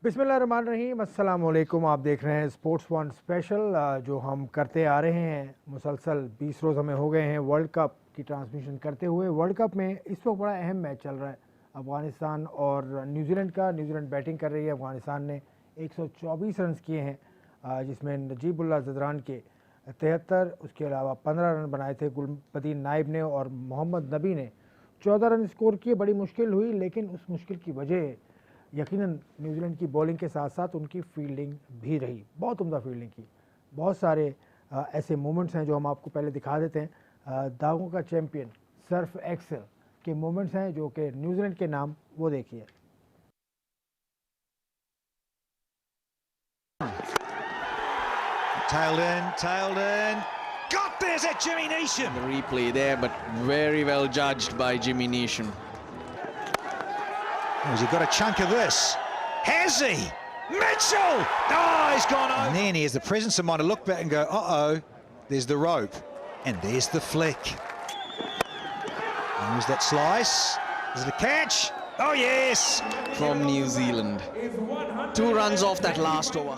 बिस्मिल्लाहिर्रहमानिर्रहीम, अस्सलाम वालेकुम। आप देख रहे हैं स्पोर्ट्स वन स्पेशल जो हम करते आ रहे हैं मुसलसल 20 रोज़ हमें हो गए हैं वर्ल्ड कप की ट्रांसमिशन करते हुए। वर्ल्ड कप में इस वक्त बड़ा अहम मैच चल रहा है अफ़गानिस्तान और न्यूजीलैंड का। न्यूजीलैंड बैटिंग कर रही है, अफ़गानिस्तान ने 124 रन किए हैं जिसमें नजीबुल्लाह ज़दरान के 73, उसके अलावा 15 रन बनाए थे गुलबदीन नाइब ने, और मोहम्मद नबी ने 14 रन स्कोर किए। बड़ी मुश्किल हुई, लेकिन उस मुश्किल की वजह यकीनन न्यूजीलैंड की बॉलिंग के साथ साथ उनकी फील्डिंग भी रही। बहुत उम्दा फील्डिंग की। बहुत सारे ऐसे मोमेंट्स हैं जो हम आपको पहले दिखा देते हैं। दागों का चैम्पियन सर्फ एक्सेल के मोमेंट्स हैं जो कि न्यूजीलैंड के नाम, वो देखिए। Tailed in. God, there's a Jimmy Neesham. The replay there, but very well judged by Jimmy Neesham. Has he got a chunk of this? Has he? Mitchell! Oh, he's gone over. And then he has the presence of mind to look back and go, uh-oh, there's the rope. And there's the flick. And there's that slice. Is it a catch? Oh, yes! From New Zealand. 2 runs off that last over.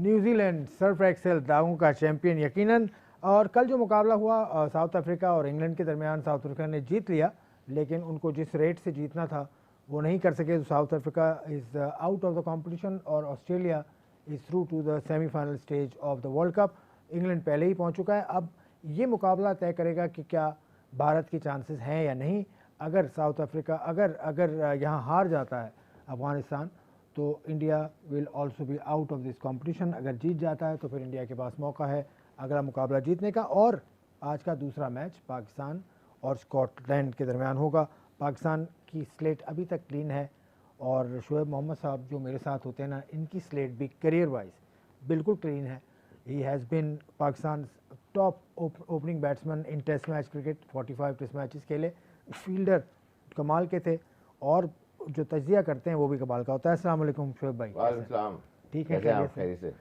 New Zealand surf excel दागों का champion यकीनन। और कल जो मुकाबला हुआ south Africa और England के दरमियान, साउथ अफ्रीका ने जीत लिया, लेकिन उनको जिस रेट से जीतना था वो नहीं कर सके। South Africa is out of the competition और Australia is through to the semifinal stage of the World Cup. England पहले ही पहुंच चुका है। अब ये मुकाबला तय करेगा कि क्या भारत की चांसेस हैं या नहीं। अगर साउथ अफ्रीका अगर यहाँ हार जाता है अफ़गानिस्तान, तो India will also be out of this competition. अगर जीत जाता है तो फिर इंडिया के पास मौका है अगला मुकाबला जीतने का। और आज का दूसरा मैच पाकिस्तान और स्कॉटलैंड के दरमियान होगा। पाकिस्तान की स्लेट अभी तक क्लीन है, और शोएब मोहम्मद साहब जो मेरे साथ होते हैं ना, इनकी स्लेट भी करियर वाइज बिल्कुल क्लीन है। He has been Pakistan top opening batsman in test match cricket. 45 test matches खेले। फील्डर कमाल के थे, और जो तजिया करते हैं वो भी कमाल का होता है। अस्सलाम वालेकुम शोएब भाई। वालेकुम। ठीक है, खैरियत से।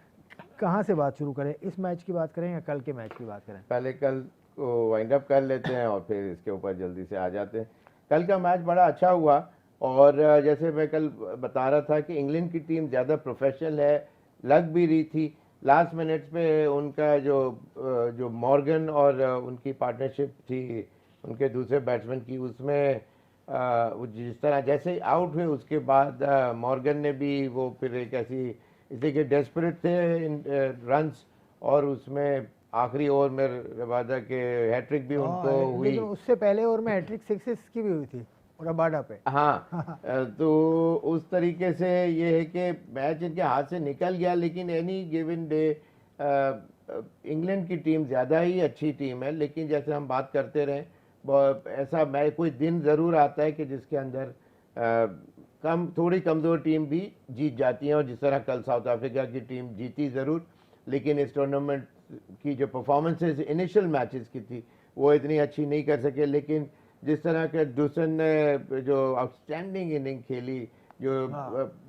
कहाँ से बात शुरू करें? इस मैच की बात करें या कल के मैच की बात करें? पहले कल को वाइंड अप कर लेते हैं और फिर इसके ऊपर जल्दी से आ जाते हैं। कल का मैच बड़ा अच्छा हुआ, और जैसे मैं कल बता रहा था कि इंग्लैंड की टीम ज़्यादा प्रोफेशनल है, लग भी रही थी। लास्ट मिनट्स पे उनका जो मॉर्गन और उनकी पार्टनरशिप थी उनके दूसरे बैट्समैन की, उसमें जिस तरह जैसे ही आउट हुए उसके बाद मॉर्गन ने भी वो फिर एक ऐसी, इसलिए कि डेस्परेट थे इन रन्स, और उसमें आखिरी ओवर में रबादा के हैट्रिक भी उनको हुई। लेकिन उससे पहले ओवर में हैट्रिक सिक्सेस की भी हुई थी रबाडा पे। हाँ तो उस तरीके से ये है कि मैच इनके हाथ से निकल गया, लेकिन एनी गिवन डे इंग्लैंड की टीम ज़्यादा ही अच्छी टीम है। लेकिन जैसे हम बात करते रहे, ऐसा मैच कोई दिन ज़रूर आता है कि जिसके अंदर थोड़ी कमज़ोर टीम भी जीत जाती है, और जिस तरह कल साउथ अफ्रीका की टीम जीती ज़रूर, लेकिन इस टूर्नामेंट की जो परफॉर्मेंसेस इनिशियल मैचेस की थी वो इतनी अच्छी नहीं कर सके। लेकिन जिस तरह के डूसन ने जो आउटस्टैंडिंग इनिंग खेली, जो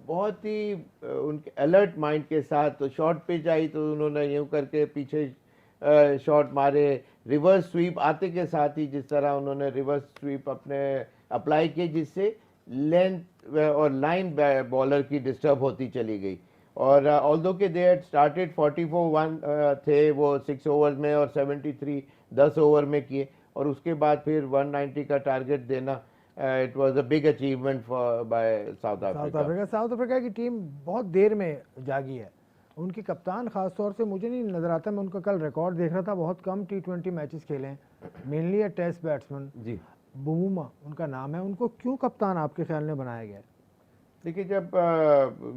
बहुत ही उनके अलर्ट माइंड के साथ, तो शॉर्ट पिच आई तो उन्होंने यूँ करके पीछे शॉट मारे, रिवर्स स्वीप आते के साथ ही जिस तरह उन्होंने रिवर्स स्वीप अपने अप्लाई किए, जिससे लेंथ और लाइन बॉलर की डिस्टर्ब होती चली गई। और ऑल्दो के दे हैड स्टार्टेड 44 थे वो 6 ओवर में, और 73 10 ओवर में किए, और उसके बाद फिर 190 का टारगेट देना, it was a big achievement for by South Africa. South Africa की टीम बहुत देर में जागी है। उनके कप्तान खास तौर से मुझे नहीं नज़र आता, मैं उनका कल रिकॉर्ड देख रहा था, बहुत कम T20 मैचेस खेले हैं, मेनली अ टेस्ट बैट्समैन। जी, बुमूमा उनका नाम है। उनको क्यों कप्तान आपके ख्याल में बनाया गया? देखिए, जब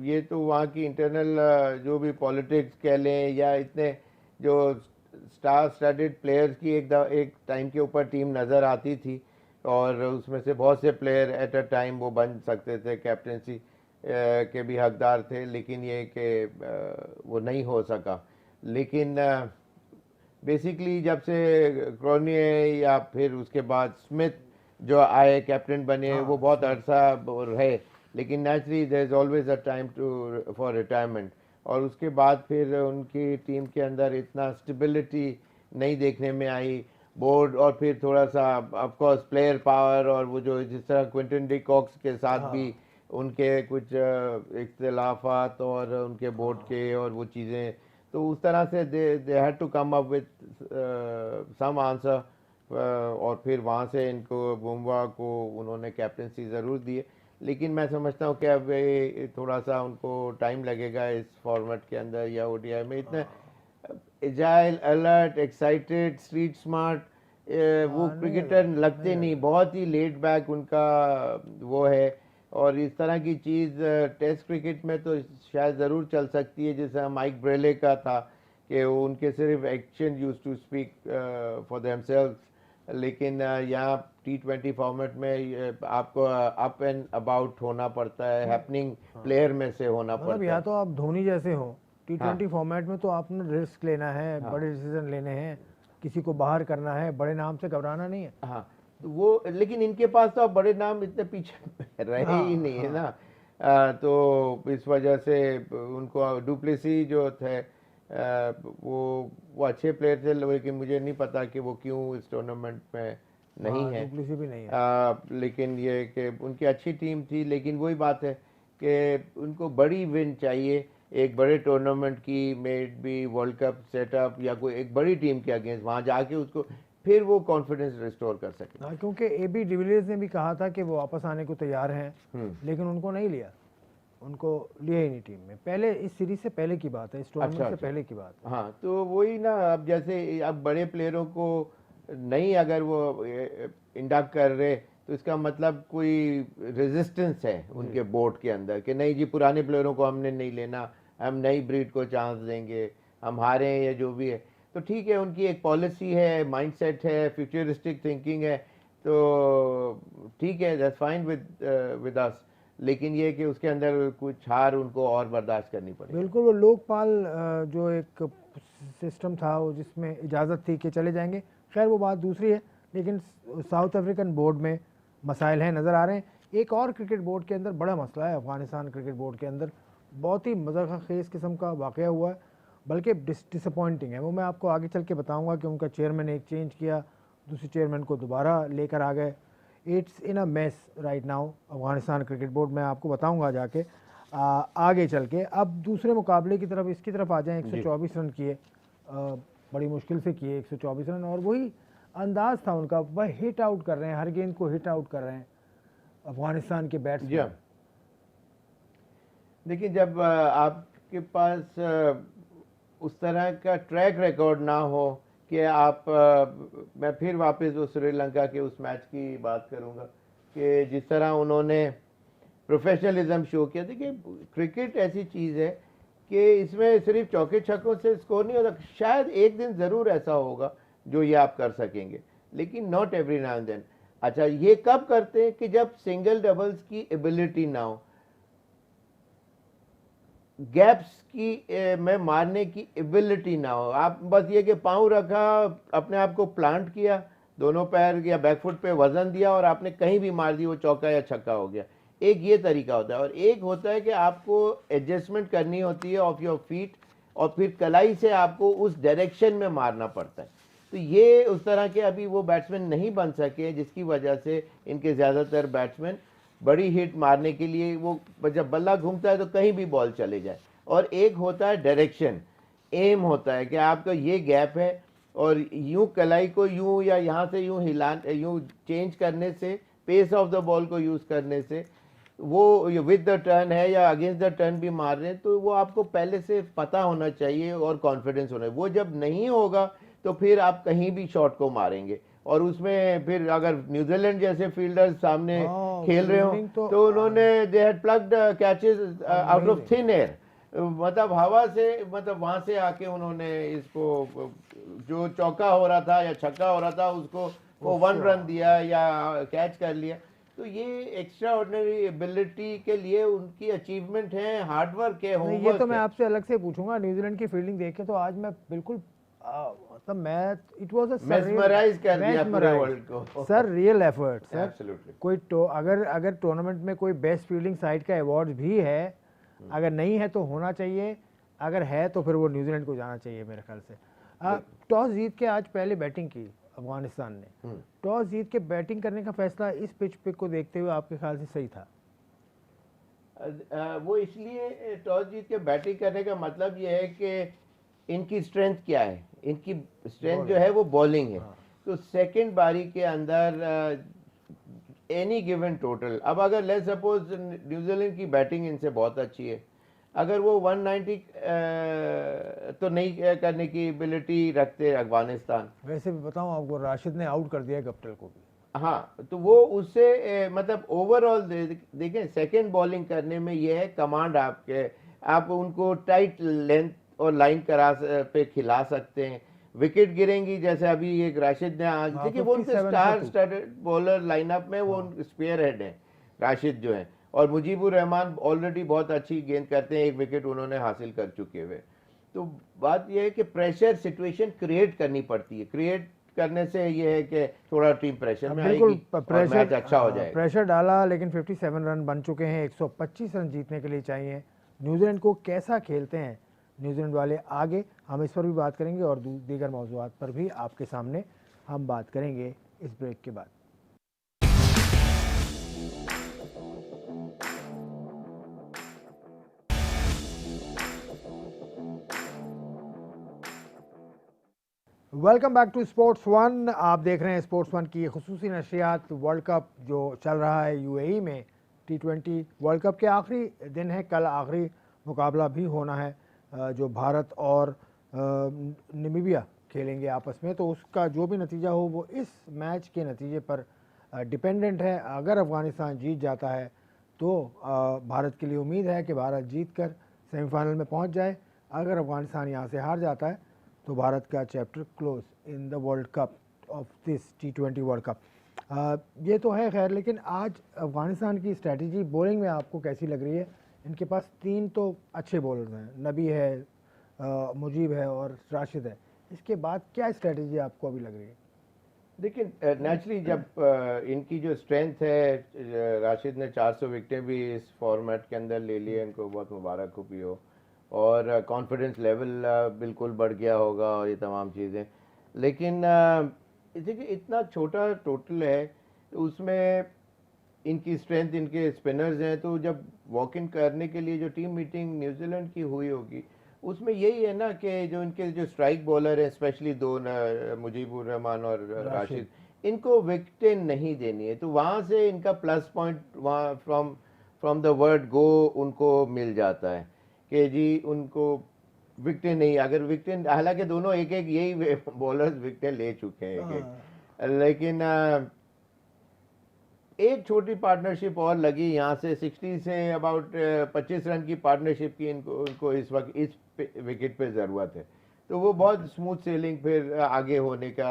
ये तो वहाँ की इंटरनल जो भी पॉलिटिक्स कह लें, या इतने जो स्टार स्टडेड प्लेयर्स की एक टाइम के ऊपर टीम नज़र आती थी, और उसमें से बहुत से प्लेयर एट अ टाइम वो बन सकते थे, कैप्टनसी के भी हकदार थे, लेकिन ये कि वो नहीं हो सका। लेकिन बेसिकली जब से क्रोनिये या फिर उसके बाद स्मिथ जो आए कैप्टन बने, वो बहुत अरसा रहे, लेकिन naturally there is always a time to for retirement. और उसके बाद फिर उनकी टीम के अंदर इतना स्टेबिलिटी नहीं देखने में आई। बोर्ड और फिर थोड़ा सा ऑफ कोर्स प्लेयर पावर, और वो जो जिस तरह क्विंटन डी कॉक्स के साथ भी उनके कुछ इख्तिलाफात और उनके बोर्ड के और वो चीज़ें, तो उस तरह से they had to come up with some answer, और फिर वहाँ से इनको बुमराह को उन्होंने कैप्टनसी ज़रूर दी है, लेकिन मैं समझता हूँ कि अब ये थोड़ा सा उनको टाइम लगेगा इस फॉर्मेट के अंदर या ओडीआई में। इतने agile, alert, excited, street smart वो क्रिकेटर लगते नहीं, बहुत ही लेट बैक उनका वो है। और इस तरह की चीज़ टेस्ट क्रिकेट में तो शायद ज़रूर चल सकती है, जैसा माइक ब्रेले का था कि उनके सिर्फ action used to speak for themselves, लेकिन यहाँ T20 फॉर्मेट में आपको अप एंड अबाउट होना पड़ता है, हैपनिंग प्लेयर में से होना पड़ता है। या तो आप धोनी जैसे हो T20 फॉर्मेट में, तो आपने रिस्क लेना है, बड़े डिसीजन लेने हैं, किसी को बाहर करना है, बड़े नाम से घबराना नहीं है। हाँ, तो वो, लेकिन इनके पास तो अब बड़े नाम इतने पीछे रहे ही नहीं है ना। तो इस वजह से उनको डुप्लेसी जो थे वो अच्छे प्लेयर थे, लेकिन मुझे नहीं पता कि वो क्यों इस टूर्नामेंट में नहीं है। डुप्लेसी भी नहीं है। लेकिन ये कि उनकी अच्छी टीम थी, लेकिन वही बात है कि उनको बड़ी विन चाहिए एक बड़े टूर्नामेंट की, maybe world cup setup या कोई एक बड़ी टीम के अगेंस्ट, वहाँ जाके उसको फिर वो कॉन्फिडेंस रिस्टोर कर सके। क्योंकि AB डिविलियर्स ने भी कहा था कि वो वापस आने को तैयार हैं, लेकिन उनको नहीं लिया, उनको लिया ही नहीं टीम में। पहले इस सीरीज से पहले की बात है, इस टूर्नामेंट से पहले की बात है। हाँ, तो वही ना, अब जैसे अब बड़े प्लेयरों को नहीं अगर वो इंडक्ट कर रहे, तो इसका मतलब कोई रेजिस्टेंस है उनके बोर्ड के अंदर कि नहीं जी, पुराने प्लेयरों को हमने नहीं लेना, हम नई ब्रीड को चांस देंगे, हम हारे या जो भी है। तो ठीक है, उनकी एक पॉलिसी है, माइंडसेट है, फ्यूचरिस्टिक थिंकिंग है, तो ठीक है, दैट्स फाइन विद अस, लेकिन ये कि उसके अंदर कुछ हार उनको और बर्दाश्त करनी पड़ेगी। बिल्कुल, वो लोकपाल जो एक सिस्टम था वो जिसमें इजाज़त थी कि चले जाएंगे, खैर वो बात दूसरी है, लेकिन साउथ अफ्रीकन बोर्ड में मसाइल हैं, नज़र आ रहे हैं। एक और क्रिकेट बोर्ड के अंदर बड़ा मसला है, अफगानिस्तान क्रिकेट बोर्ड के अंदर बहुत ही मज़ाक़खेज़ किस्म का वाक़या हुआ है, बल्कि डिसअपॉइंटिंग है। वो मैं आपको आगे चल के बताऊँगा कि उनका चेयरमैन एक चेंज किया, दूसरे चेयरमैन को दोबारा लेकर आ गए। It's in a mess right now Afghanistan cricket board, मैं आपको बताऊंगा जाके आगे चल के। अब दूसरे मुकाबले की तरफ, इसकी तरफ आ जाएं। 124 रन किए, बड़ी मुश्किल से किए 124 रन, और वही अंदाज था उनका, वह हिट आउट कर रहे हैं, हर गेंद को हिट आउट कर रहे हैं अफगानिस्तान के बैट्समैन। देखिए, जब आपके पास उस तरह का ट्रैक रिकॉर्ड ना हो कि आप मैं फिर वापस उस श्रीलंका के उस मैच की बात करूंगा कि जिस तरह उन्होंने प्रोफेशनलिज्म शो किया। देखिए, क्रिकेट ऐसी चीज़ है कि इसमें सिर्फ चौके छक्कों से स्कोर नहीं होता, शायद एक दिन ज़रूर ऐसा होगा जो ये आप कर सकेंगे, लेकिन not every now and then. अच्छा, ये कब करते हैं कि जब सिंगल डबल्स की एबिलिटी ना हो, गैप्स की में मारने की एबिलिटी ना हो, आप बस ये कि पाँव रखा, अपने आप को प्लांट किया, दोनों पैर या बैकफुट पे वजन दिया और आपने कहीं भी मार दी, वो चौका या छक्का हो गया। एक ये तरीका होता है, और एक होता है कि आपको एडजस्टमेंट करनी होती है ऑफ योर फीट, और फिर कलाई से आपको उस डायरेक्शन में मारना पड़ता है। तो ये उस तरह के अभी वो बैट्समैन नहीं बन सके, जिसकी वजह से इनके ज़्यादातर बैट्समैन बड़ी हिट मारने के लिए, वो जब बल्ला घूमता है तो कहीं भी बॉल चले जाए। और एक होता है डायरेक्शन, एम होता है कि आपका ये गैप है, और यूं कलाई को यूं या यहाँ से यूं यूं चेंज करने से, पेस ऑफ द बॉल को यूज़ करने से, वो विद द टर्न है या अगेंस्ट द टर्न भी मार रहे हैं, तो वो आपको पहले से पता होना चाहिए और कॉन्फिडेंस होना है। वो जब नहीं होगा तो फिर आप कहीं भी शॉट को मारेंगे, और उसमें फिर अगर न्यूजीलैंड जैसे फील्डर्स सामने खेल रहे हो तो उन्होंने they had plugged catches out of thin air, मतलब हवा से, मतलब वहां से आके उन्होंने इसको, जो चौका हो रहा था या छक्का हो रहा था, उसको वो 1 रन दिया या कैच कर लिया। तो ये एक्स्ट्रा ऑर्डिनरी एबिलिटी के लिए उनकी अचीवमेंट है, हार्डवर्क है, होमवर्क है। ये तो मैं आपसे अलग से पूछूंगा। न्यूजीलैंड की फील्डिंग देखे तो आज मैं बिल्कुल मतलब मैं, इट वाज अ मेस्मराइज कर दिया पूरे वर्ल्ड को sir, real effort sir. Absolutely. कोई तो अगर टूर्नामेंट में कोई बेस्ट फील्डिंग साइड का अवार्ड भी है, अगर नहीं है तो होना चाहिए, अगर है तो फिर वो न्यूजीलैंड को जाना चाहिए मेरे ख्याल से। टॉस जीत के आज पहले बैटिंग की अफगानिस्तान ने, टॉस जीत के बैटिंग करने का फैसला इस पिच पे को देखते हुए आपके ख्याल से सही था? वो इसलिए टॉस जीत के बैटिंग करने का मतलब ये है कि इनकी स्ट्रेंथ क्या है, इनकी स्ट्रेंथ जो है वो बॉलिंग है। तो सेकंड बारी के अंदर एनी गिवन टोटल, अब अगर लेट्स सपोज न्यूजीलैंड की बैटिंग इनसे बहुत अच्छी है, अगर वो 190 तो नहीं करने की एबिलिटी रखते अफगानिस्तान। वैसे भी बताऊं आपको, राशिद ने आउट कर दिया गप्टिल को भी। हाँ, तो वो उससे मतलब ओवरऑल देखें, सेकंड बॉलिंग करने में ये है कमांड आपके, आप उनको टाइट लेंथ और लाइन पे खिला सकते हैं। विकेट गिरेंगी, जैसे अभी एक राशिद ने आज, देखिए वो उनके स्टार स्टडेड बॉलर लाइनअप में वो स्पेयर हेड है राशिद जो है, और मुजीबुर रहमान ऑलरेडी बहुत अच्छी गेंद करते हैं, एक विकेट उन्होंने हासिल कर चुके हुए। तो बात यह है कि प्रेशर सिचुएशन क्रिएट करनी पड़ती है, क्रिएट करने से ये है कि थोड़ा टीम प्रेशर में आएगी और मैच अच्छा हो जाएगा। प्रेशर डाला, लेकिन 57 रन बन चुके हैं, 125 रन जीतने के लिए चाहिए। न्यूजीलैंड को कैसा खेलते हैं न्यूजीलैंड वाले आगे, हम इस पर भी बात करेंगे और दीगर मौज़ूआत पर भी आपके सामने हम बात करेंगे इस ब्रेक के बाद। Welcome back to Sports One. आप देख रहे हैं स्पोर्ट्स वन की खुसूसी नशरियात। वर्ल्ड कप जो चल रहा है यूएई में, T20 वर्ल्ड कप के आखिरी दिन है, कल आखिरी मुकाबला भी होना है जो भारत और नामीबिया खेलेंगे आपस में। तो उसका जो भी नतीजा हो वो इस मैच के नतीजे पर डिपेंडेंट है। अगर अफ़गानिस्तान जीत जाता है तो भारत के लिए उम्मीद है कि भारत जीत कर सेमीफाइनल में पहुंच जाए। अगर अफ़गानिस्तान यहाँ से हार जाता है तो भारत का chapter close in the World cup of this T20 world cup. ये तो है खैर, लेकिन आज अफ़गानिस्तान की स्ट्रैटेजी बॉलिंग में आपको कैसी लग रही है? इनके पास 3 तो अच्छे बॉलर्स हैं, नबी है, मुजीब है और राशिद है। इसके बाद क्या स्ट्रैटेजी आपको अभी लग रही है? देखिए, नेचुरली जब इनकी जो स्ट्रेंथ है, राशिद ने 400 विकेटें भी इस फॉर्मेट के अंदर ले लिए, इनको बहुत मुबारक हो भी हो, और कॉन्फिडेंस लेवल बिल्कुल बढ़ गया होगा और ये तमाम चीज़ें। लेकिन देखिए, इतना छोटा टोटल है, उसमें इनकी स्ट्रेंथ, इनके स्पिनर्स हैं, तो जब वॉक इन करने के लिए जो टीम मीटिंग न्यूजीलैंड की हुई होगी, उसमें यही है ना कि जो इनके जो स्ट्राइक बॉलर हैं, स्पेशली दो मुजीबुर रहमान और राशिद, इनको विकेटें नहीं देनी है। तो वहाँ से इनका प्लस पॉइंट वहाँ फ्रॉम द वर्ड गो उनको मिल जाता है कि जी उनको विकेटें नहीं, अगर विकेटें, हालांकि दोनों एक एक यही बॉलर्स विकेटें ले चुके हैं एक, लेकिन एक छोटी पार्टनरशिप और लगी यहाँ से 60 से अबाउट 25 रन की पार्टनरशिप की इनको इस वक्त इस विकेट पे ज़रूरत है। तो वो बहुत स्मूथ सेलिंग फिर आगे होने का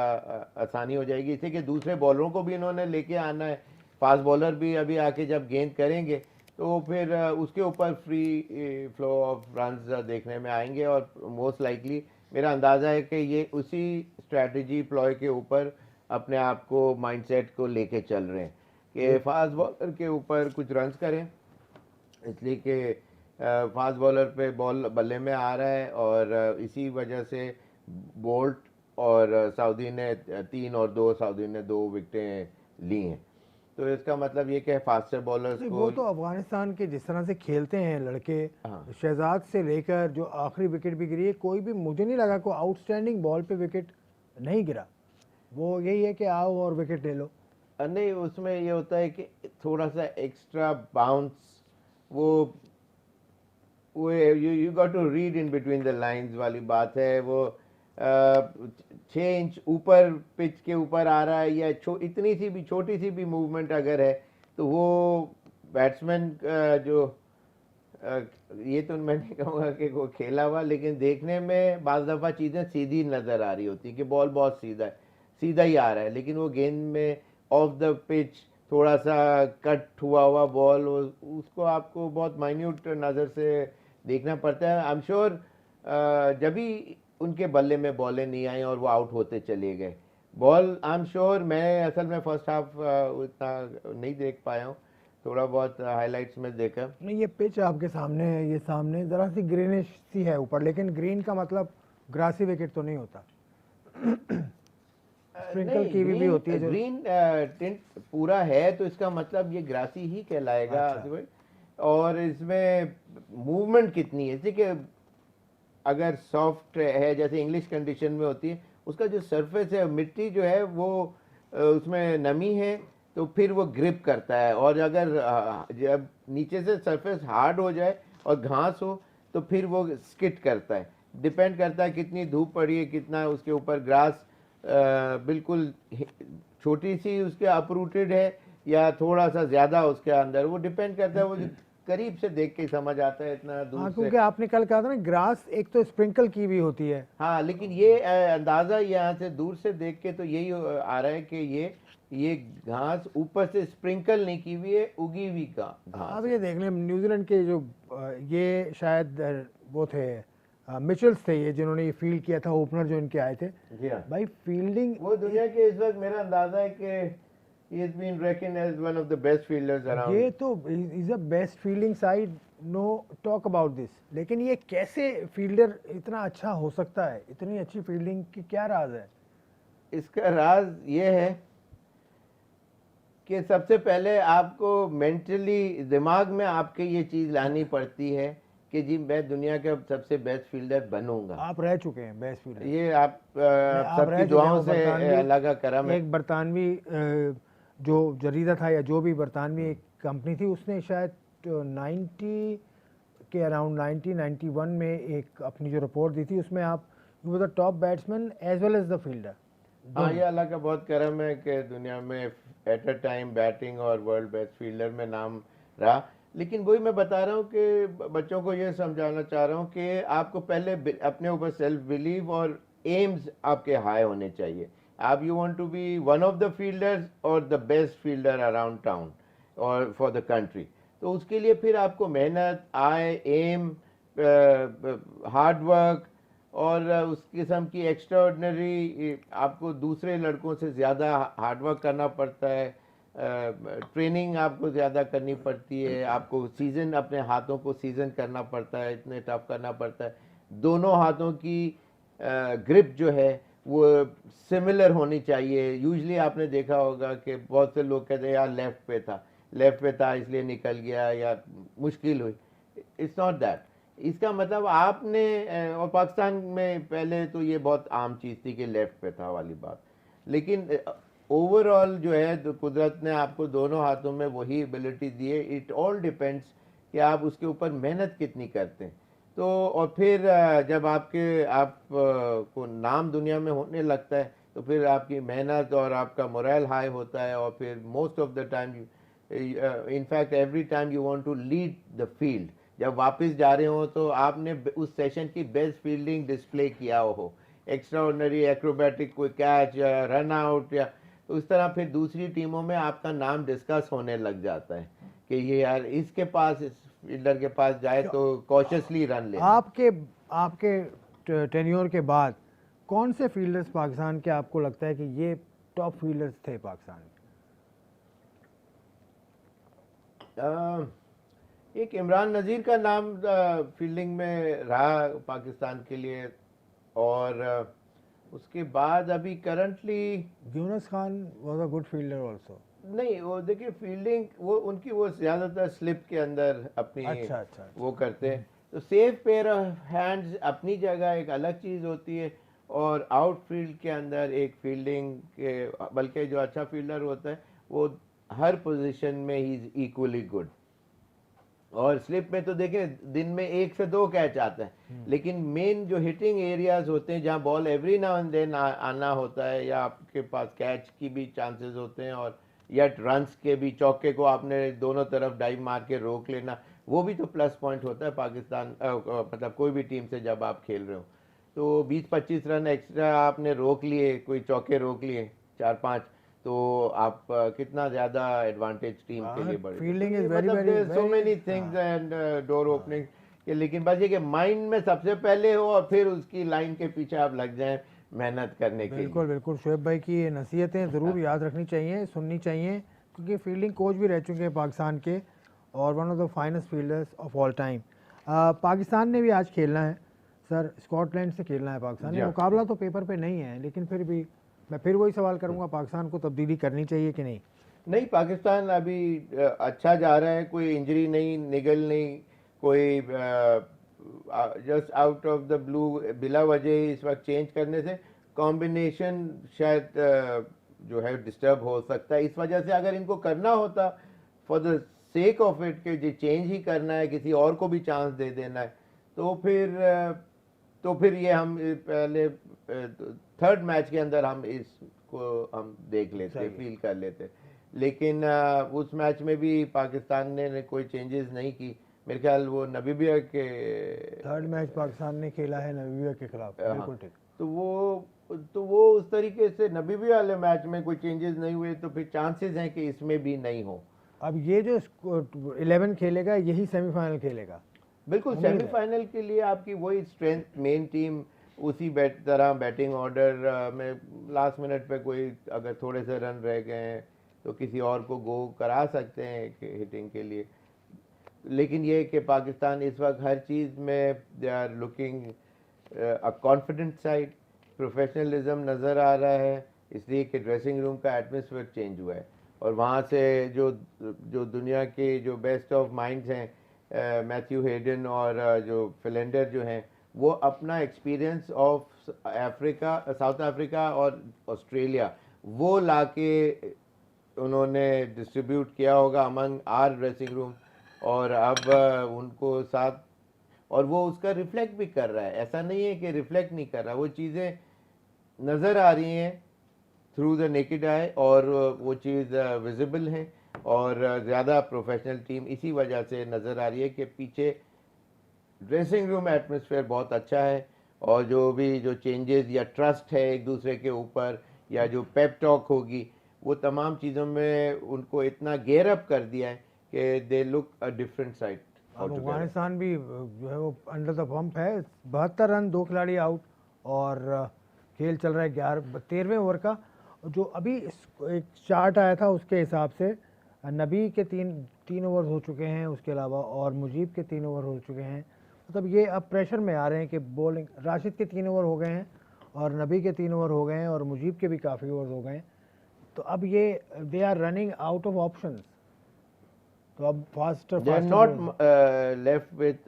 आसानी हो जाएगी, इससे कि दूसरे बॉलरों को भी इन्होंने लेके आना है। फास्ट बॉलर भी अभी आके जब गेंद करेंगे तो फिर उसके ऊपर फ्री फ्लो ऑफ रन्स देखने में आएंगे, और मोस्ट लाइकली मेरा अंदाज़ा है कि ये उसी स्ट्रैटेजी प्लॉय के ऊपर अपने आप को, माइंडसेट को लेके चल रहे हैं कि फास्ट बॉलर के ऊपर कुछ रन्स करें, इसलिए कि फास्ट बॉलर पे बॉल बल्ले में आ रहा है, और इसी वजह से बोल्ट और साउदी ने 3 और 2 साउदी ने 2 विकेटें ली हैं। तो इसका मतलब ये कि फास्टर बॉलर्स को, वो तो अफगानिस्तान के जिस तरह से खेलते हैं लड़के, शहजाद से लेकर जो आखिरी विकेट भी गिरी है, कोई भी मुझे नहीं लगा कोई आउटस्टैंडिंग बॉल पे विकेट नहीं गिरा। वो यही है कि आओ और विकेट ले लो। नहीं, उसमें ये होता है कि थोड़ा सा एक्स्ट्रा बाउंस, वो you got to read in between the lines वाली बात है। वो 6 इंच ऊपर पिच के ऊपर आ रहा है, या इतनी सी भी छोटी सी भी मूवमेंट अगर है, तो वो बैट्समैन जो ये तो मैं नहीं कहूँगा कि वो खेला हुआ, लेकिन देखने में बाज़ दफ़ा चीज़ें सीधी नज़र आ रही होती कि बॉल बहुत सीधा ही आ रहा है, लेकिन वो गेंद में ऑफ द पिच थोड़ा सा कट हुआ बॉल, उसको आपको बहुत माइन्यूट नज़र से देखना पड़ता है। आई एम श्योर जब भी उनके बल्ले में बॉलें नहीं आई और वो आउट होते चले गए बॉल, आई एम श्योर, मैं असल में फर्स्ट हाफ उतना नहीं देख पाया हूँ, थोड़ा बहुत हाइलाइट्स में देखा। नहीं, ये पिच आपके सामने है, ये सामने ज़रा सी ग्रीनिश सी है ऊपर, लेकिन ग्रीन का मतलब ग्रासी विकेट तो नहीं होता। स्प्रिंकल की भी होती है जो ग्रीन टिंट पूरा है, तो इसका मतलब ये ग्रासी ही कहलाएगा। और इसमें मूवमेंट कितनी है, ठीक है। अगर सॉफ्ट है जैसे इंग्लिश कंडीशन में होती है, उसका जो सरफेस है मिट्टी जो है वो उसमें नमी है तो फिर वो ग्रिप करता है, और अगर जब नीचे से सरफेस हार्ड हो जाए और घास हो तो फिर वो स्किट करता है। डिपेंड करता है कितनी धूप पड़ी है, कितना उसके ऊपर ग्रास बिल्कुल छोटी सी उसके अपरूटेड है या थोड़ा सा ज़्यादा उसके अंदर, वो डिपेंड करता है। वो करीब से देख के समझ आता है, इतना दूर हाँ, से। क्योंकि आपने कल कहा था ना ग्रास एक तो स्प्रिंकल की भी होती है। हाँ, लेकिन ये अंदाज़ा यहाँ से दूर से देख के तो यही आ रहा है कि ये घास ऊपर से स्प्रिंकल नहीं की हुई है, उगी हुई घास। आप ये देख लें, न्यूजीलैंड के जो ये शायद वो थे मिचेल्स थे ये, जिन्होंने ये फील्ड किया था, ओपनर जो इनके आए थे। जी हाँ, भाई फील्डिंग वो दुनिया के इस वक्त मेरा अंदाजा है कि he has been reckoned as one of the best fielders around. ये तो is a best fielding side, no talk about this. लेकिन ये कैसे फील्डर इतना अच्छा हो सकता है, इतनी अच्छी फील्डिंग की क्या राज है? इसका राज ये है कि सबसे पहले आपको मेंटली दिमाग में आपके ये चीज़ लानी पड़ती है कि जी मैं दुनिया का सबसे बेस्ट फील्डर बनूंगा। आप रह चुके हैं बेस्ट फील्डर, ये आप आप सबकी रह चुके दुआओं हैं। से अल्लाह का करम है। एक बरतानवी जो जरीदा था या जो भी बरतानवी एक कंपनी थी, उसने शायद 90 के अराउंड 1991 में एक अपनी जो रिपोर्ट दी थी, उसमें आप you were the top batsman as well as the fielder. हाँ, ये अल्लाह का बहुत करम है कि दुनिया में एट अ टाइम बैटिंग और वर्ल्ड बेस्ट फील्डर में नाम रहा। लेकिन वही मैं बता रहा हूँ कि बच्चों को ये समझाना चाह रहा हूँ कि आपको पहले अपने ऊपर सेल्फ बिलीव और एम्स आपके हाई होने चाहिए। आप you want to be one of the fielders और the best fielder around town और फॉर द कंट्री। तो उसके लिए फिर आपको मेहनत, आय, एम, हार्ड वर्क और उस किस्म की एक्स्ट्राऑर्डिनरी, आपको दूसरे लड़कों से ज़्यादा हार्ड वर्क करना पड़ता है, ट्रेनिंग आपको ज़्यादा करनी पड़ती है, आपको सीज़न अपने हाथों को सीज़न करना पड़ता है, इतने टफ करना पड़ता है। दोनों हाथों की ग्रिप जो है वो सिमिलर होनी चाहिए। यूजली आपने देखा होगा कि बहुत से लोग कहते हैं यार लेफ़्ट पे था इसलिए निकल गया या मुश्किल हुई। It's not that. इसका मतलब आपने और पाकिस्तान में पहले तो ये बहुत आम चीज़ थी कि लेफ़्ट पे था वाली बात, लेकिन ओवरऑल जो है तो कुदरत ने आपको दोनों हाथों में वही एबिलिटी दी है। इट ऑल डिपेंड्स कि आप उसके ऊपर मेहनत कितनी करते हैं। तो और फिर जब आप को नाम दुनिया में होने लगता है तो फिर आपकी मेहनत और आपका मोरल हाई होता है, और फिर most of the time in fact every time you want to lead the field. जब वापस जा रहे हो तो आपने उस सेशन की बेस्ट फील्डिंग डिस्प्ले किया हो, एक्स्ट्रा ऑर्डिनरी एक्रोबैटिक कोई कैच या रन आउट, या तो उस तरह फिर दूसरी टीमों में आपका नाम डिस्कस होने लग जाता है कि ये यार इसके पास, इस फील्डर के पास जाए तो कॉशियसली रन ले। आपके टेन्योर के बाद कौन से फील्डर्स पाकिस्तान के आपको लगता है कि ये टॉप फील्डर्स थे पाकिस्तान में? एक इमरान नज़ीर का नाम फील्डिंग में रहा पाकिस्तान के लिए, और उसके बाद अभी currently Yunus Khan was a good fielder also. नहीं, वो देखिए फील्डिंग वो उनकी वो ज़्यादातर स्लिप के अंदर अपनी अच्छा। वो करते हैं। तो सेफ पेयर ऑफ हैंड्स अपनी जगह एक अलग चीज़ होती है, और आउटफील्ड के अंदर एक फील्डिंग के, बल्कि जो अच्छा फील्डर होता है वो हर पोजीशन में ही इज इक्वली गुड। और स्लिप में तो देखें दिन में 1 से 2 कैच आते हैं, लेकिन मेन जो हिटिंग एरियाज होते हैं जहां ball every now and then आना होता है, या आपके पास कैच की भी चांसेस होते हैं, और या रन्स के भी, चौके को आपने दोनों तरफ डाइव मार के रोक लेना, वो भी तो प्लस पॉइंट होता है पाकिस्तान मतलब कोई भी टीम से जब आप खेल रहे हो। तो 20-25 रन एक्स्ट्रा आपने रोक लिए, कोई चौके रोक लिए 4-5, तो आप कितना ज्यादा एडवांटेज टीम के लिए बढ़े। Fielding is very so many things and door opening के, लेकिन बस ये कि माइंड में सबसे पहले हो और फिर उसकी लाइन के पीछे आप लग जाएं मेहनत करने के लिए। बिल्कुल शोएब भाई की ये नसीहतें ज़रूर याद रखनी चाहिए, सुननी चाहिए, क्योंकि फील्डिंग कोच भी रह चुके हैं पाकिस्तान के और one of the finest fielders of all time. Pakistan ने भी आज खेलना है सर, स्कॉटलैंड से खेलना है पाकिस्तान ने। मुकाबला तो पेपर पे नहीं है, लेकिन फिर भी मैं फिर वही सवाल करूंगा, पाकिस्तान को तब्दीली करनी चाहिए कि नहीं? नहीं, पाकिस्तान अभी अच्छा जा रहा है, कोई इंजरी नहीं, निगल नहीं, कोई just out of the blue बिला वजह इस वक्त चेंज करने से कॉम्बिनेशन शायद जो है डिस्टर्ब हो सकता है। इस वजह से अगर इनको करना होता for the sake of it कि जो चेंज ही करना है, किसी और को भी चांस दे देना है, तो फिर ये हम पहले थर्ड मैच के अंदर हम इसको हम देख लेते, फील कर लेते। लेकिन उस मैच में भी पाकिस्तान ने कोई चेंजेस नहीं की। मेरे ख्याल वो नबीबिया के थर्ड मैच पाकिस्तान ने खेला है नबीबिया के खिलाफ, बिल्कुल ठीक। तो वो उस तरीके से नबीबिया वाले मैच में कोई चेंजेस नहीं हुए, तो फिर चांसेस हैं कि इसमें भी नहीं हो। अब ये जो 11 खेलेगा यही सेमीफाइनल खेलेगा, बिल्कुल सेमीफाइनल के लिए आपकी वही स्ट्रेंथ, मेन टीम उसी तरह बैटिंग ऑर्डर में लास्ट मिनट पे कोई अगर थोड़े से रन रह गए हैं तो किसी और को गो करा सकते हैं हिटिंग के लिए। लेकिन ये कि पाकिस्तान इस वक्त हर चीज़ में they are looking a confident side, professionalism नज़र आ रहा है, इसलिए कि ड्रेसिंग रूम का एटमॉस्फेयर चेंज हुआ है और वहाँ से जो दुनिया के जो बेस्ट ऑफ माइंड्स हैं, मैथ्यू हेडन और जो फिलेंडर जो हैं, वो अपना experience of Africa, South Africa और ऑस्ट्रेलिया वो लाके उन्होंने डिस्ट्रीब्यूट किया होगा अमंग आर ड्रेसिंग रूम, और अब उनको साथ, और वो उसका रिफ्लेक्ट भी कर रहा है। ऐसा नहीं है कि रिफ्लेक्ट नहीं कर रहा, वो चीज़ें नज़र आ रही हैं थ्रू द नेकेड आई और वो चीज़ विजिबल है और ज़्यादा प्रोफेशनल टीम इसी वजह से नज़र आ रही है कि पीछे ड्रेसिंग रूम एटमॉस्फेयर बहुत अच्छा है और जो चेंजेस या ट्रस्ट है एक दूसरे के ऊपर या जो पेप टॉक होगी, वो तमाम चीज़ों में उनको इतना गेयर अप कर दिया है कि they look a different side. अब अफगानिस्तान भी जो है वो अंडर द पंप है, 72 रन, 2 खिलाड़ी आउट और खेल चल रहा है 13वें ओवर का। जो अभी एक चार्ट आया था उसके हिसाब से नबी के तीन ओवर हो चुके हैं, उसके अलावा और मुजीब के 3 ओवर हो चुके हैं। मतलब ये अब प्रेशर में आ रहे हैं कि बॉलिंग, राशिद के 3 ओवर हो गए हैं और नबी के 3 ओवर हो गए हैं और मुजीब के भी काफ़ी ओवर हो गए हैं। तो अब ये they are running out of options, तो अब faster they are not left with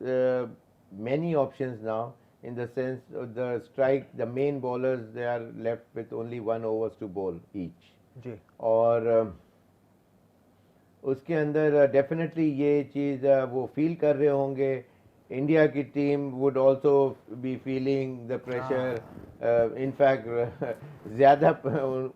many options now, in the sense of the strike, the main bowlers, they are left with only 1 overs to bowl each जी। और उसके अंदर definitely ये चीज़ वो feel कर रहे होंगे। इंडिया की team would also be feeling the pressure, in fact ज़्यादा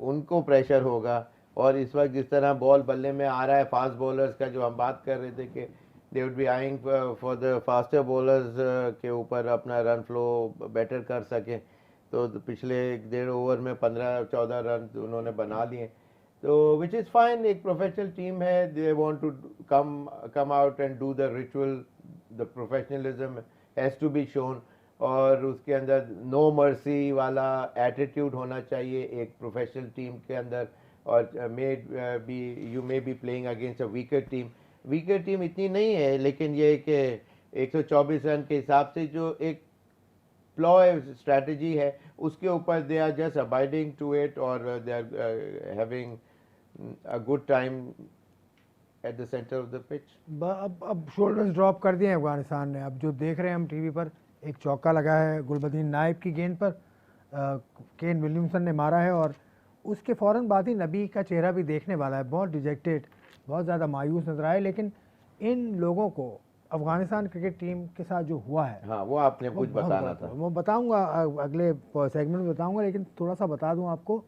उनको प्रेशर होगा। और इस वक्त जिस तरह बॉल बल्ले में आ रहा है, फास्ट बॉलर्स का जो हम बात कर रहे थे कि they would be eyeing for the faster bowlers के ऊपर अपना रन फ्लो बेटर कर सकें, तो पिछले 1.5 ओवर में 15-14 रन उन्होंने बना लिए, तो विच इज़ फाइन। एक प्रोफेशनल टीम है, they want to come out and do the ritual, the professionalism has to be shown, और उसके अंदर नो मर्सी वाला एटीट्यूड होना चाहिए एक प्रोफेशनल टीम के अंदर। और you may be playing against a weaker team, weaker team इतनी नहीं है, लेकिन ये कि 124 रन के हिसाब से जो एक प्लॉय स्ट्रैटेजी है उसके ऊपर they are just abiding to it और they are having a good time at the centre of the pitch. अब शोल्डर्स ड्रॉप कर दिए अफगानिस्तान ने। अब जो देख रहे हैं हम टीवी पर, एक चौका लगा है गुलबदीन नाइब की गेंद पर, केन विलियमसन ने मारा है और उसके फ़ौरन बाद ही नबी का चेहरा भी देखने वाला है, बहुत डिजेक्टेड, बहुत ज़्यादा मायूस नजर आए। लेकिन इन लोगों को अफगानिस्तान क्रिकेट टीम के साथ जो हुआ है, हाँ वो आपने कुछ बताना था, वो बताऊंगा अगले सेगमेंट में बताऊंगा, लेकिन थोड़ा सा बता दूं आपको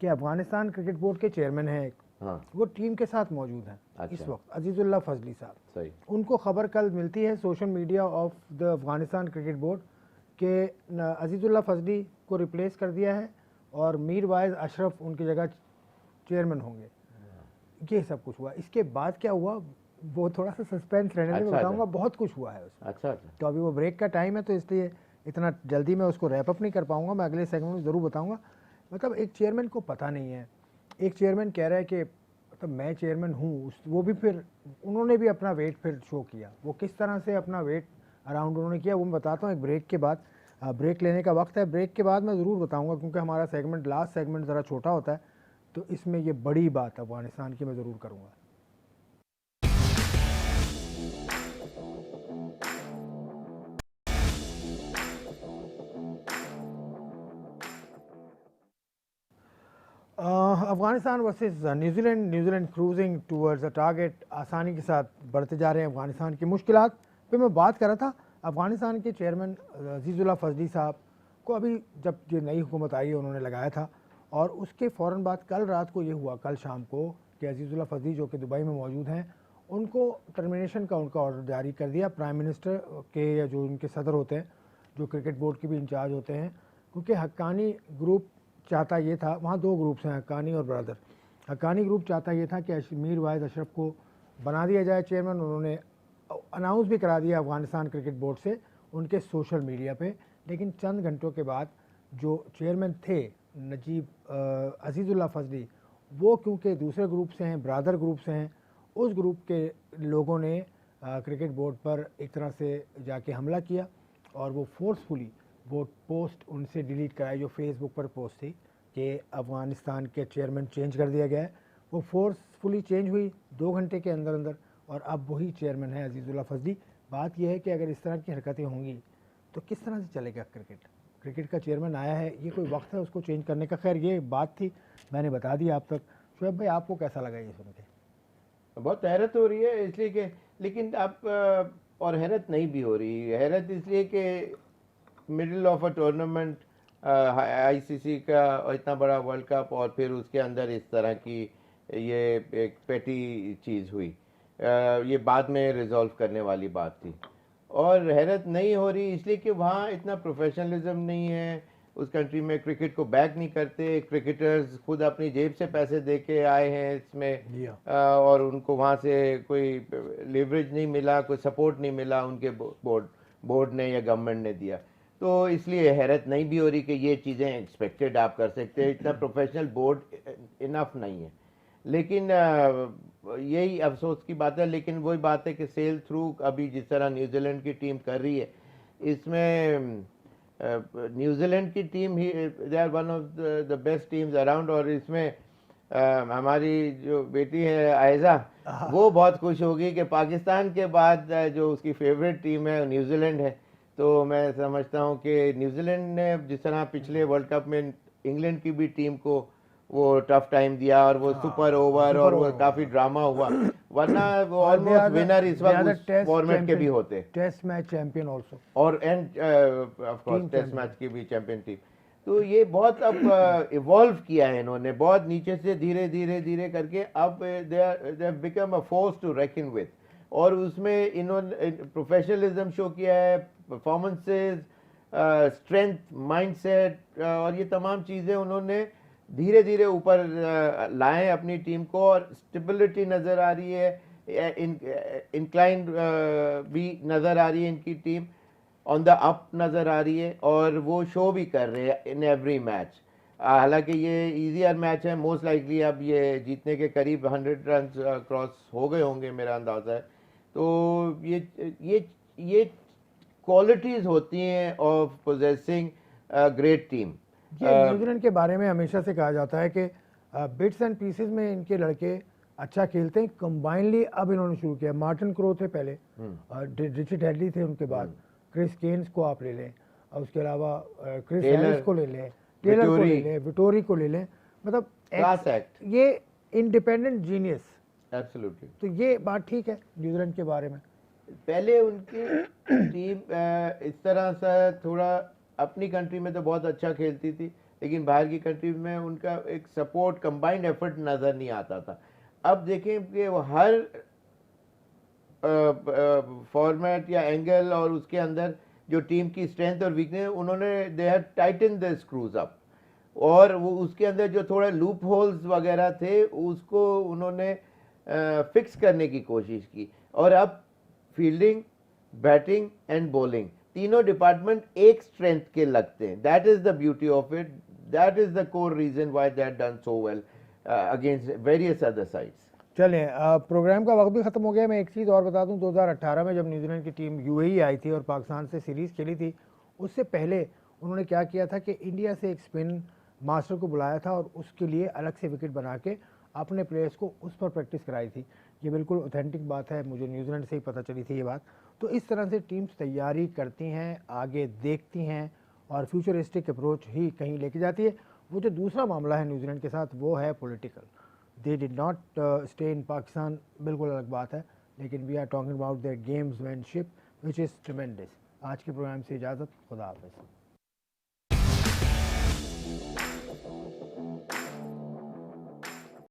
कि अफगानिस्तान क्रिकेट बोर्ड के चेयरमैन हैं एक, हाँ वो टीम के साथ मौजूद हैं। अच्छा। इस वक्त अजीजुल्लाह फजली साहब, सही, उनको खबर कल मिलती है social media of the Afghanistan cricket board के अजीजुल्लाह फजली को रिप्लेस कर दिया है और मीर वाइज अशरफ उनकी जगह चेयरमैन होंगे। ये सब कुछ हुआ। इसके बाद क्या हुआ वो थोड़ा सा सस्पेंस रहने में बताऊंगा, बहुत कुछ हुआ है उसमें। अच्छा। तो अभी वो ब्रेक का टाइम है, तो इसलिए इतना जल्दी मैं उसको रैप अप नहीं कर पाऊंगा, मैं अगले सेगमेंट में ज़रूर बताऊंगा। मतलब एक चेयरमैन को पता नहीं है, एक चेयरमैन कह रहा है कि मतलब मैं चेयरमैन हूँ, वो भी फिर उन्होंने भी अपना वेट फिर शो किया, वो किस तरह से अपना वेट अराउंड उन्होंने किया वो मैं बताता हूँ एक ब्रेक के बाद। ब्रेक लेने का वक्त है, ब्रेक के बाद मैं ज़रूर बताऊँगा, क्योंकि हमारा सेगमेंट लास्ट सेगमेंट ज़रा छोटा होता है, तो इसमें ये बड़ी बात अफगानिस्तान की मैं ज़रूर करूँगा। Afghanistan versus New Zealand cruising towards a target, आसानी के साथ बढ़ते जा रहे हैं अफगानिस्तान की मुश्किलात पे मैं बात कर रहा था। अफगानिस्तान के चेयरमैन अजीज़ुल्लाह फजली साहब को अभी जब ये नई हुकूमत आई उन्होंने लगाया था, और उसके फ़ौरन बाद कल रात को ये हुआ, कल शाम को, कि अजीज़ुल्लाह फजली जो कि दुबई में मौजूद हैं, उनको टर्मिनेशन का उनका ऑर्डर जारी कर दिया प्राइम मिनिस्टर के, या जो उनके सदर होते हैं, जो क्रिकेट बोर्ड के भी इंचार्ज होते हैं, क्योंकि हक्कानी ग्रुप चाहता ये था, वहाँ दो ग्रुप्स हैं, हक्कानी और ब्रदर। हक्कानी ग्रुप चाहता ये था कि मीर वाहिद अशरफ को बना दिया जाए चेयरमैन। उन्होंने अनाउंस भी करा दिया अफगानिस्तान क्रिकेट बोर्ड से उनके सोशल मीडिया पे, लेकिन चंद घंटों के बाद जो चेयरमैन थे अजीज़ुल्लाह फजली, वो क्योंकि दूसरे ग्रुप से हैं, ब्रदर ग्रुप से हैं, उस ग्रुप के लोगों ने क्रिकेट बोर्ड पर एक तरह से जाके हमला किया और वो फोर्सफुली वो पोस्ट उनसे डिलीट कराई जो फेसबुक पर पोस्ट थी कि अफ़गानिस्तान के चेयरमैन चेंज कर दिया गया है। वो फोर्सफुली चेंज हुई 2 घंटे के अंदर अंदर, और अब वही चेयरमैन है अजीज़ुल्लाह फजली। बात यह है कि अगर इस तरह की हरकतें होंगी तो किस तरह से चलेगा क्रिकेट का चेयरमैन आया है, ये कोई वक्त है उसको चेंज करने का। खैर ये बात थी, मैंने बता दी आप तक। शुएब भाई, आपको कैसा लगा ये सुन के? बहुत हैरत हो रही है इसलिए कि, लेकिन अब और हैरत नहीं भी हो रही। हैरत इसलिए कि middle of a tournament, ICC का इतना बड़ा वर्ल्ड कप, और फिर उसके अंदर इस तरह की ये एक पेटी चीज़ हुई। ये बाद में रिजॉल्व करने वाली बात थी। और हैरत नहीं हो रही इसलिए कि वहाँ इतना प्रोफेशनलिज्म नहीं है। उस कंट्री में क्रिकेट को बैक नहीं करते। क्रिकेटर्स खुद अपनी जेब से पैसे दे के आए हैं इसमें, और उनको वहाँ से कोई लिवरेज नहीं मिला, कोई सपोर्ट नहीं मिला उनके बोर्ड ने या गवर्नमेंट ने दिया। तो इसलिए हैरत नहीं भी हो रही कि ये चीज़ें एक्सपेक्टेड आप कर सकते हैं। इतना प्रोफेशनल बोर्ड इनफ नहीं है। लेकिन यही अफसोस की बात है। लेकिन वही बात है कि सेल थ्रू अभी जिस तरह न्यूजीलैंड की टीम कर रही है, इसमें न्यूजीलैंड की टीम ही, they are one of the best teams around. और इसमें हमारी जो बेटी है आयजा, वो बहुत खुश होगी कि पाकिस्तान के बाद जो उसकी फेवरेट टीम है न्यूजीलैंड है। तो मैं समझता हूँ कि न्यूजीलैंड ने जिस तरह पिछले वर्ल्ड कप में इंग्लैंड की भी टीम को वो टफ टाइम दिया, और वो सुपर ओवर और वो काफी ड्रामा हुआ, वरना वो ऑलमोस्ट विनर इस वक्त फॉर्मेट के भी होते, टेस्ट मैच चैंपियन आल्सो, और and of course test match की भी चैंपियन टीम। तो ये बहुत अब इवॉल्व किया है इन्होंने, बहुत नीचे से धीरे धीरे धीरे करके अब they have become a force to reckon with. और उसमें इन्होंने प्रोफेशनलिज्म शो किया है, परफॉर्मेंसेस, स्ट्रेंथ, माइंडसेट, और ये तमाम चीज़ें उन्होंने धीरे धीरे ऊपर लाए अपनी टीम को। और स्टेबिलिटी नज़र आ रही है, इंक्लाइन भी नज़र आ रही है, इनकी टीम ऑन द अप नज़र आ रही है, और वो शो भी कर रहे हैं इन एवरी मैच। हालांकि ये इजियर मैच है, मोस्ट लाइकली अब ये जीतने के करीब 100 रन क्रॉस हो गए होंगे मेरा अंदाज़ा है। तो ये क्वालिटीज़ होती हैं of possessing great team. New Zealand के बारे में हमेशा से कहा जाता है कि बिट्स एंड पीसेस में इनके लड़के अच्छा खेलते हैं। कंबाइनली अब इन्होंने शुरू किया, मार्टिन क्रो थे पहले, रिचर्ड हेडली थे उनके बाद, क्रिस केन्स को आप ले लें, और उसके अलावा क्रिस हैरिस को ले लें, टेलर को ले लें, विटोरी को ले लें, मतलब क्लास एक्ट, ये इंडिपेंडेंट जीनियस। एब्सोल्युटली। तो ये बात ठीक है न्यूजीलैंड के बारे में। पहले उनकी टीम इस तरह से थोड़ा अपनी कंट्री में तो बहुत अच्छा खेलती थी, लेकिन बाहर की कंट्री में उनका एक सपोर्ट, कंबाइंड एफर्ट नज़र नहीं आता था। अब देखें कि वो हर फॉर्मेट या एंगल और उसके अंदर जो टीम की स्ट्रेंथ और वीकनेस, उन्होंने they have tightened the screws up, और वो उसके अंदर जो थोड़े लूप होल्स वगैरह थे उसको उन्होंने फिक्स करने की कोशिश की। और अब फील्डिंग, बैटिंग एंड बॉलिंग तीनों डिपार्टमेंट एक स्ट्रेंथ के लगते हैं। That is the beauty of it, that is the core reason why they have done so well against various other sides. चलें, प्रोग्राम का वक्त भी ख़त्म हो गया। मैं एक चीज़ और बता दूं, 2018 में जब न्यूजीलैंड की टीम यूएई आई थी और पाकिस्तान से सीरीज़ खेली थी, उससे पहले उन्होंने क्या किया था कि इंडिया से एक स्पिन मास्टर को बुलाया था और उसके लिए अलग से विकेट बना के अपने प्लेयर्स को उस पर प्रैक्टिस कराई थी। ये बिल्कुल ऑथेंटिक बात है, मुझे न्यूजीलैंड से ही पता चली थी ये बात। तो इस तरह से टीम्स तैयारी करती हैं, आगे देखती हैं और फ्यूचरिस्टिक अप्रोच ही कहीं लेके जाती है। वो जो दूसरा मामला है न्यूजीलैंड के साथ वो है political. They did not stay in Pakistan, बिल्कुल अलग बात है, लेकिन we are talking about their gamesmanship which is tremendous. आज के प्रोग्राम से इजाज़त, खुदा हाफ़िज़।